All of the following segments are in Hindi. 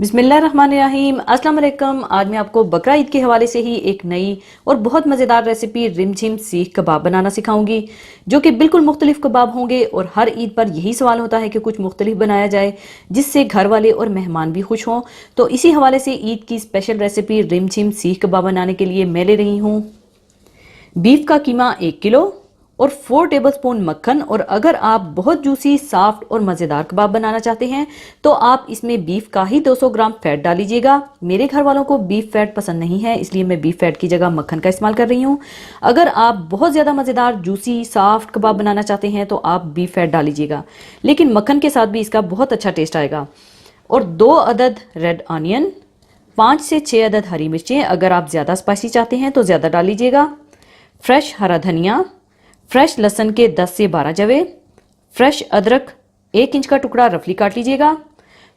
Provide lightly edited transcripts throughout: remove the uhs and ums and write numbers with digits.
बिस्मिल्लाहिर्रहमानिर्रहीम, अस्सलाम वालेकुम। आज मैं आपको बकरा ईद के हवाले से ही एक नई और बहुत मज़ेदार रेसिपी रिमझिम सीख कबाब बनाना सिखाऊंगी, जो कि बिल्कुल मुख्तलिफ कबाब होंगे। और हर ईद पर यही सवाल होता है कि कुछ मुख्तलिफ बनाया जाए जिससे घर वाले और मेहमान भी खुश हों। तो इसी हवाले से ईद की स्पेशल रेसिपी रिमझिम सीख कबाब बनाने के लिए मैं ले रही हूँ बीफ का कीमा 1 किलो और 4 टेबलस्पून मक्खन। और अगर आप बहुत जूसी, सॉफ्ट और मज़ेदार कबाब बनाना चाहते हैं तो आप इसमें बीफ का ही 200 ग्राम फैट डालीजिएगा। मेरे घर वालों को बीफ फैट पसंद नहीं है, इसलिए मैं बीफ फैट की जगह मक्खन का इस्तेमाल कर रही हूँ। अगर आप बहुत ज़्यादा मज़ेदार, जूसी, सॉफ्ट कबाब बनाना चाहते हैं तो आप बीफ फैट डालीजिएगा, लेकिन मक्खन के साथ भी इसका बहुत अच्छा टेस्ट आएगा। और 2 अदद रेड ऑनियन, 5 से 6 अदद हरी मिर्चें, अगर आप ज़्यादा स्पाइसी चाहते हैं तो ज़्यादा डाल लीजिएगा। फ्रेश हरा धनिया, फ्रेश लहसुन के 10 से 12 जवे, फ्रेश अदरक 1 इंच का टुकड़ा रफली काट लीजिएगा।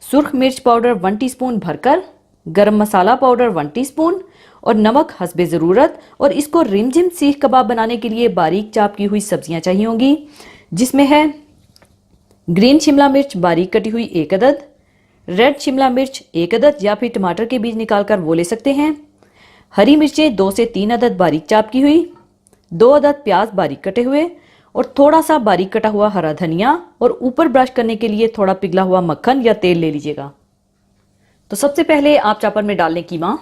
सुर्ख मिर्च पाउडर 1 टीस्पून भरकर, गरम मसाला पाउडर 1 टीस्पून और नमक हस्बे ज़रूरत। और इसको रिमझिम सीख कबाब बनाने के लिए बारीक चाप की हुई सब्जियां चाहिए होंगी, जिसमें है ग्रीन शिमला मिर्च बारीक कटी हुई 1 अदद, रेड शिमला मिर्च 1 अदद या फिर टमाटर के बीज निकालकर वो ले सकते हैं, हरी मिर्चें 2 से 3 अदद बारीक चाप की हुई, 2 अदद प्याज बारीक कटे हुए और थोड़ा सा बारीक कटा हुआ हरा धनिया। और ऊपर ब्रश करने के लिए थोड़ा पिघला हुआ मक्खन या तेल ले लीजिएगा। तो सबसे पहले आप चॉपर में डाल लें कीमा।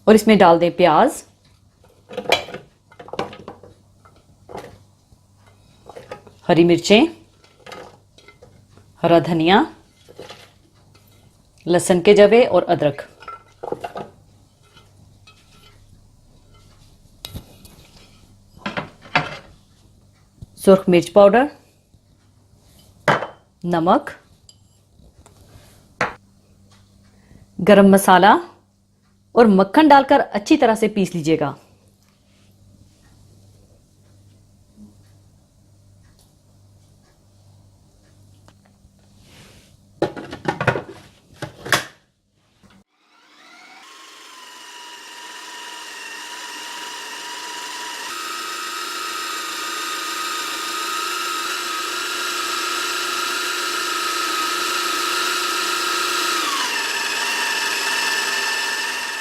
और इसमें डाल दें प्याज, हरी मिर्चें, हरा धनिया, लहसुन के जवे और अदरक। सुर्ख मिर्च पाउडर, नमक, गरम मसाला और मक्खन डालकर अच्छी तरह से पीस लीजिएगा।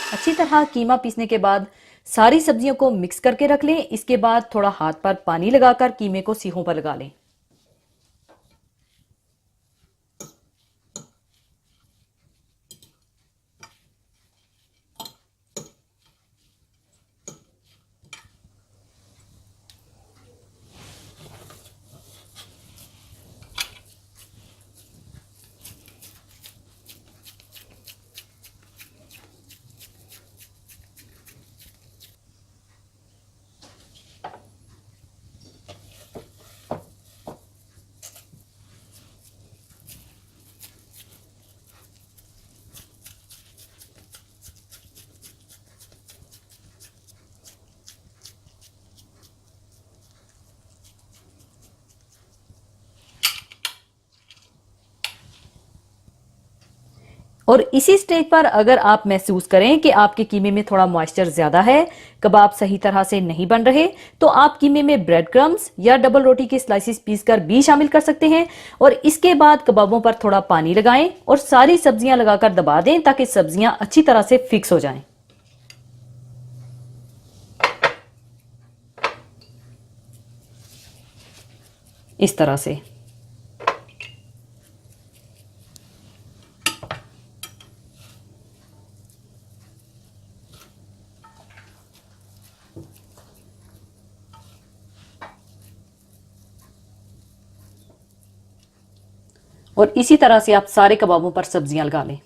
अच्छी तरह कीमा पीसने के बाद सारी सब्जियों को मिक्स करके रख लें। इसके बाद थोड़ा हाथ पर पानी लगाकर कीमे को सीखों पर लगा लें। और इसी स्टेज पर अगर आप महसूस करें कि आपके कीमे में थोड़ा मॉइस्चर ज्यादा है, कबाब सही तरह से नहीं बन रहे, तो आप कीमे में ब्रेड क्रम्स या डबल रोटी के स्लाइसिस पीस कर भी शामिल कर सकते हैं। और इसके बाद कबाबों पर थोड़ा पानी लगाएं और सारी सब्जियां लगाकर दबा दें ताकि सब्जियां अच्छी तरह से फिक्स हो जाएं। इस तरह से। और इसी तरह से आप सारे कबाबों पर सब्जियां लगा लें।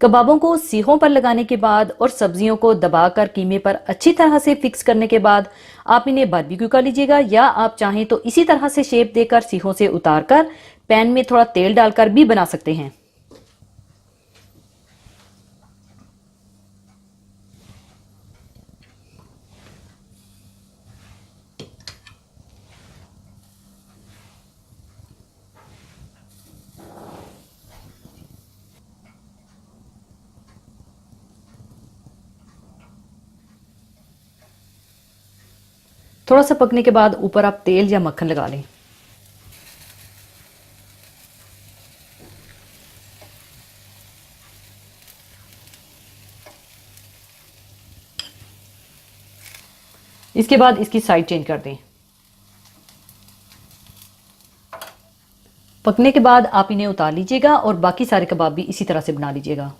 कबाबों को सीखों पर लगाने के बाद और सब्जियों को दबाकर कीमे पर अच्छी तरह से फिक्स करने के बाद आप इन्हें बारबेक्यू कर लीजिएगा, या आप चाहें तो इसी तरह से शेप देकर सीखों से उतारकर पैन में थोड़ा तेल डालकर भी बना सकते हैं। थोड़ा सा पकने के बाद ऊपर आप तेल या मक्खन लगा लें। इसके बाद इसकी साइड चेंज कर दें। पकने के बाद आप इन्हें उतार लीजिएगा और बाकी सारे कबाब भी इसी तरह से बना लीजिएगा।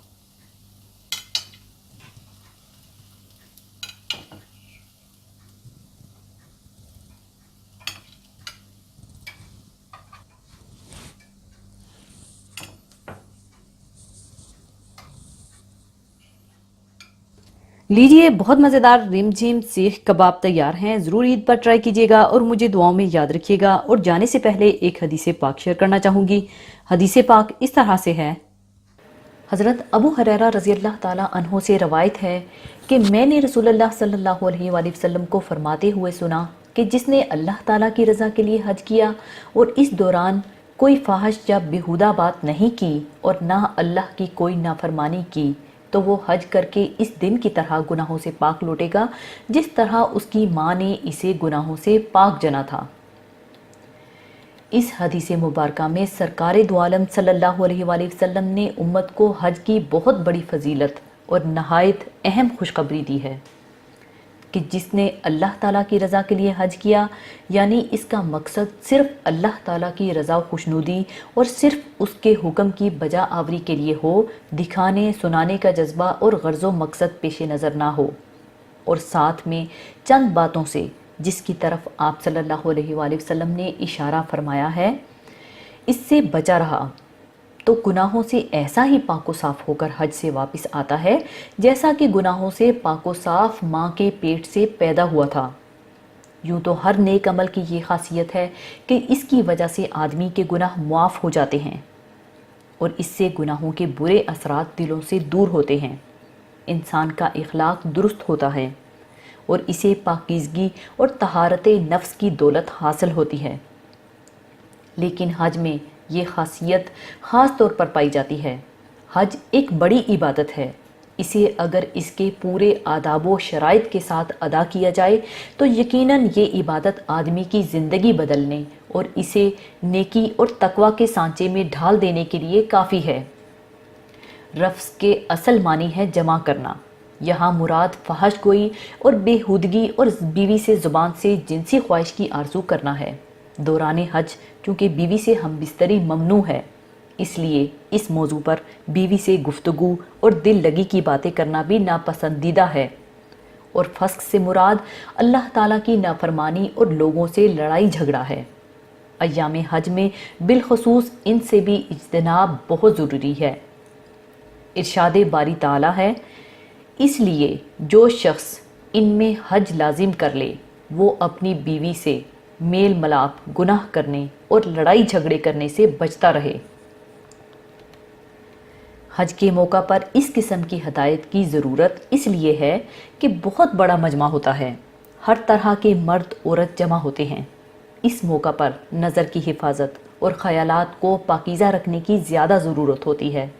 लीजिए, बहुत मज़ेदार रिमझिम सीख कबाब तैयार हैं। ज़रूर ईद पर ट्राई कीजिएगा और मुझे दुआओं में याद रखिएगा। और जाने से पहले एक हदीस पाक शेयर करना चाहूँगी। हदीस पाक इस तरह से है। हज़रत अबू हुरैरा रज़ी अल्लाह ताला अन्हो से रवायत है कि मैंने रसूलुल्लाह सल्लल्लाहु अलैहि वसल्लम को फरमाते हुए सुना कि जिसने अल्लाह ताला की रज़ा के लिए हज किया और इस दौरान कोई फाहिश या बेहुदा बात नहीं की और ना अल्लाह की कोई नाफरमानी की, तो वो हज करके इस दिन की तरह गुनाहों से पाक लौटेगा जिस तरह उसकी माँ ने इसे गुनाहों से पाक जना था। इस हदीस मुबारका में सरकार दो आलम सल्लल्लाहु अलैहि वसल्लम ने उम्मत को हज की बहुत बड़ी फजीलत और नहायत अहम खुशखबरी दी है कि जिसने अल्लाह ताला की रज़ा के लिए हज किया, यानी इसका मकसद सिर्फ अल्लाह ताला की रज़ा खुशनुदी और सिर्फ उसके हुक्म की बजा आवरी के लिए हो, दिखाने सुनाने का जज्बा और गर्ज़ो मकसद पेश नज़र ना हो, और साथ में चंद बातों से जिसकी तरफ आप सल्लल्लाहु अलैहि वसल्लम ने इशारा फरमाया है, इससे बचा रहा तो गुनाहों से ऐसा ही पाको साफ होकर हज से वापस आता है जैसा कि गुनाहों से पाको साफ माँ के पेट से पैदा हुआ था। यूँ तो हर नेक अमल की ये खासियत है कि इसकी वजह से आदमी के गुनाह मुआफ़ हो जाते हैं और इससे गुनाहों के बुरे असरात दिलों से दूर होते हैं। इंसान का इखलाक दुरुस्त होता है और इसे पाकीज़गी और तहारत नफ्स की दौलत हासिल होती है। लेकिन हज में ये खासियत ख़ास तौर पर पाई जाती है। हज एक बड़ी इबादत है। इसे अगर इसके पूरे आदाब व शराइत के साथ अदा किया जाए तो यकीनन ये इबादत आदमी की ज़िंदगी बदलने और इसे नेकी और तकवा के सांचे में ढाल देने के लिए काफ़ी है। रफ्स के असल मानी है जमा करना। यहाँ मुराद फहश गोई और बेहुदगी और बीवी से ज़ुबान से जिनसी ख्वाहिश की आरज़ू करना है। दौरान हज क्योंकि बीवी से हम बिस्तरी ममनू है, इसलिए इस मौजू पर बीवी से गुफ्तगू और दिल लगी की बातें करना भी नापसंदीदा है। और फस्क से मुराद अल्लाह ताला की नाफरमानी और लोगों से लड़ाई झगड़ा है। अय्याम हज में बिलखसूस इनसे भी इज्तनाब बहुत ज़रूरी है। इरशाद बारी ताला है, इसलिए जो शख्स इनमें हज लाजिम कर ले वो अपनी बीवी से मेल मलाप, गुनाह करने और लड़ाई झगड़े करने से बचता रहे। हज के मौका पर इस किस्म की हदायत की ज़रूरत इसलिए है कि बहुत बड़ा मजमा होता है। हर तरह के मर्द औरत जमा होते हैं। इस मौका पर नज़र की हिफाजत और ख़यालात को पाकीज़ा रखने की ज़्यादा ज़रूरत होती है।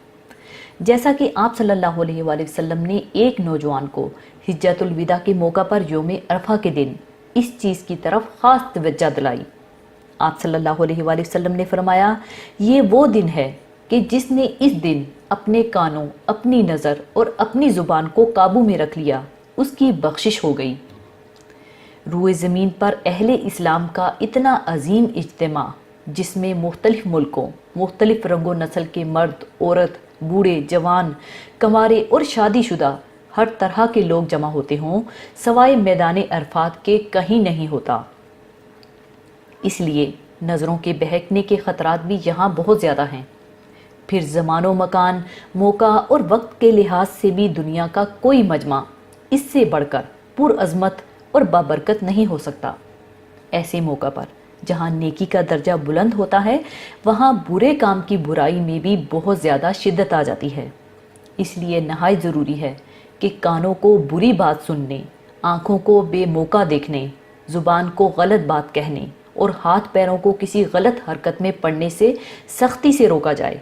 जैसा कि आप सल्लल्लाहु अलैहि वसल्लम ने एक नौजवान को हिज्जतुल विदा के मौका पर यौम अरफा के दिन इस चीज़ की तरफ ख़ास तवज्जो दिलाई। आप सल्लल्लाहु अलैहि वसल्लम ने फरमाया, ये वो दिन है कि जिसने इस दिन अपने कानों, अपनी नज़र और अपनी ज़ुबान को काबू में रख लिया, उसकी बख्शिश हो गई। रूए ज़मीन पर अहले इस्लाम का इतना अजीम इज्तिमा जिसमें मुख्तलिफ़ मुल्कों, मुख्तलिफ़ रंगो नस्ल के मर्द, औरत, बूढ़े, जवान, कंवारे और शादीशुदा हर तरह के लोग जमा होते हों, सवाए मैदान अरफात के कहीं नहीं होता। इसलिए नज़रों के बहकने के ख़तरात भी यहाँ बहुत ज़्यादा हैं। फिर ज़मानो मकान, मौका और वक्त के लिहाज से भी दुनिया का कोई मजमा इससे बढ़कर पुरअज़मत और बाबरकत नहीं हो सकता। ऐसे मौका पर जहाँ नेकी का दर्जा बुलंद होता है, वहाँ बुरे काम की बुराई में भी बहुत ज़्यादा शिद्दत आ जाती है। इसलिए नहायत ज़रूरी है कि कानों को बुरी बात सुनने, आँखों को बेमौका देखने, ज़ुबान को गलत बात कहने और हाथ पैरों को किसी गलत हरकत में पड़ने से सख्ती से रोका जाए।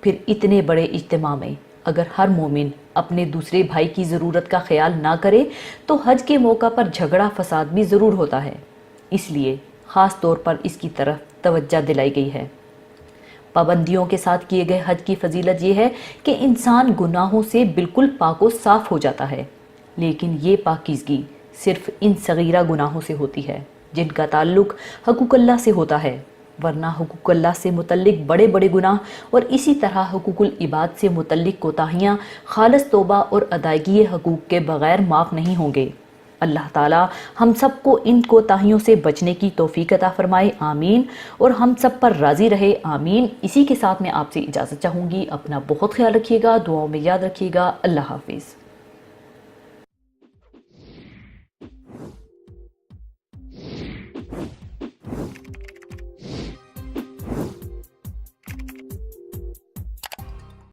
फिर इतने बड़े इज्तिमा में अगर हर मोमिन अपने दूसरे भाई की ज़रूरत का ख्याल ना करे तो हज के मौका पर झगड़ा फसाद भी ज़रूर होता है। इसलिए ख़ास तौर पर इसकी तरफ तवज्जो दिलाई गई है। पाबंदियों के साथ किए गए हज की फजीलत ये है कि इंसान गुनाहों से बिल्कुल पाक व साफ़ हो जाता है, लेकिन ये पाकीज़गी सिर्फ़ इन सगीरा गुनाहों से होती है जिनका ताल्लुक़ हकूक़ुल्लाह से होता है, वरना हकूक़ुल्लाह से मुतल्लिक़ बड़े बड़े गुनाह और इसी तरह हकूक़ुल इबाद से मुतल्लिक़ कोताहियाँ खालिस तौबा और अदायगी हकूक़ के बग़ैर माफ़ नहीं होंगे। अल्लाह ताला हम सबको इन कोताहियों से बचने की तौफीक अता फ़रमाए, आमीन, और हम सब पर राज़ी रहे, आमीन। इसी के साथ मैं आपसे इजाज़त चाहूँगी। अपना बहुत ख्याल रखिएगा, दुआओं में याद रखिएगा। अल्लाह हाफ़िज़।